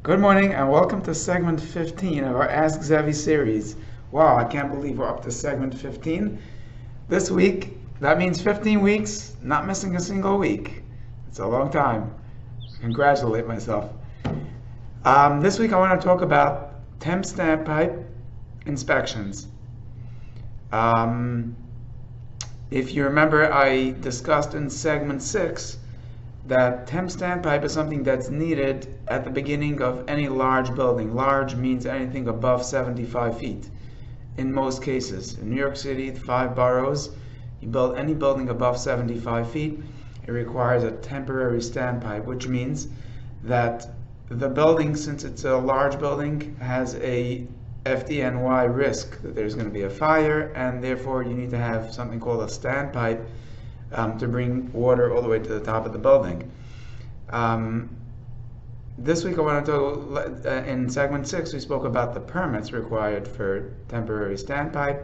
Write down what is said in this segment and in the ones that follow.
Good morning and welcome to segment 15 of our Ask Zevy series. Wow, I can't believe we're up to segment 15. This week, that means 15 weeks, not missing a single week. It's a long time. Congratulate myself. This week I want to talk about temp standpipe inspections. If you remember, I discussed in segment 6 that temp standpipe is something that's needed at the beginning of any large building. Large means anything above 75 feet in most cases. In New York City, the 5 boroughs, you build any building above 75 feet, it requires a temporary standpipe, which means that the building, since it's a large building, has a FDNY risk that there's going to be a fire, and therefore you need to have something called a standpipe to bring water all the way to the top of the building. This week I want to in segment 6 we spoke about the permits required for temporary standpipe.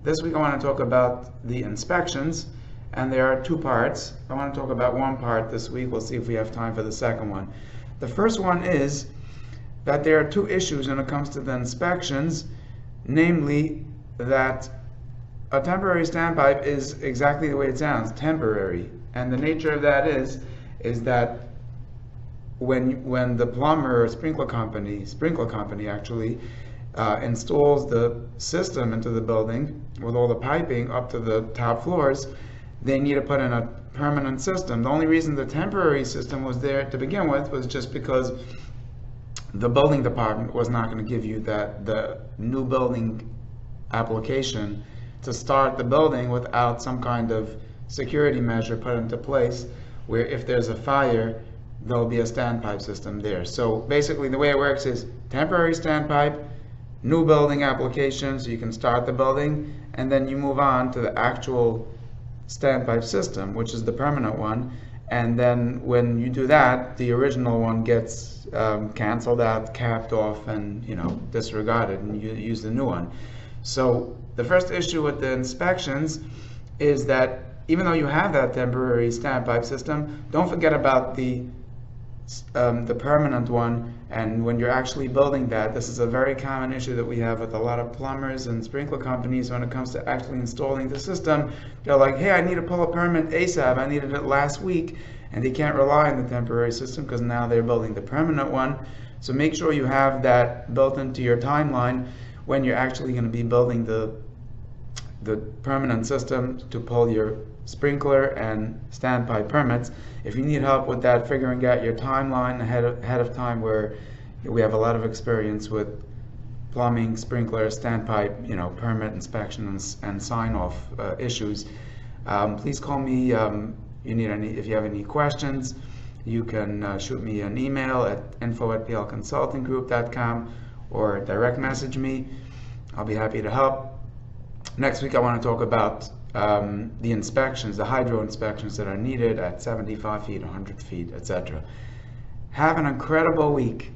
This week I want to talk about the inspections, and there are 2 parts. I want to talk about one part this week. We'll see if we have time for the second one. The first one is that there are 2 issues when it comes to the inspections, namely that a temporary standpipe is exactly the way it sounds, temporary. And the nature of that is that when the plumber or sprinkler company actually installs the system into the building with all the piping up to the top floors, they need to put in a permanent system. The only reason the temporary system was there to begin with was just because the building department was not going to give you the new building application to start the building without some kind of security measure put into place where if there's a fire, there'll be a standpipe system there. So basically the way it works is temporary standpipe, new building application so you can start the building, and then you move on to the actual standpipe system, which is the permanent one. And then when you do that, the original one gets canceled out, capped off, and disregarded, and you use the new one. So the first issue with the inspections is that even though you have that temporary standpipe system, don't forget about the permanent one. And when you're actually building that, this is a very common issue that we have with a lot of plumbers and sprinkler companies when it comes to actually installing the system. They're like, hey, I need to pull a permit ASAP, I needed it last week, and they can't rely on the temporary system because now they're building the permanent one. So make sure you have that built into your timeline when you're actually going to be building the permanent system to pull your sprinkler and standpipe permits. If you need help with that, figuring out your timeline ahead of time, where we have a lot of experience with plumbing, sprinkler, standpipe, permit inspection and sign-off issues, please call me. If you have any questions, you can shoot me an email at info@plconsultinggroup.com or direct message me. I'll be happy to help. Next week I want to talk about the inspections, the hydro inspections that are needed at 75 feet, 100 feet, etc. Have an incredible week.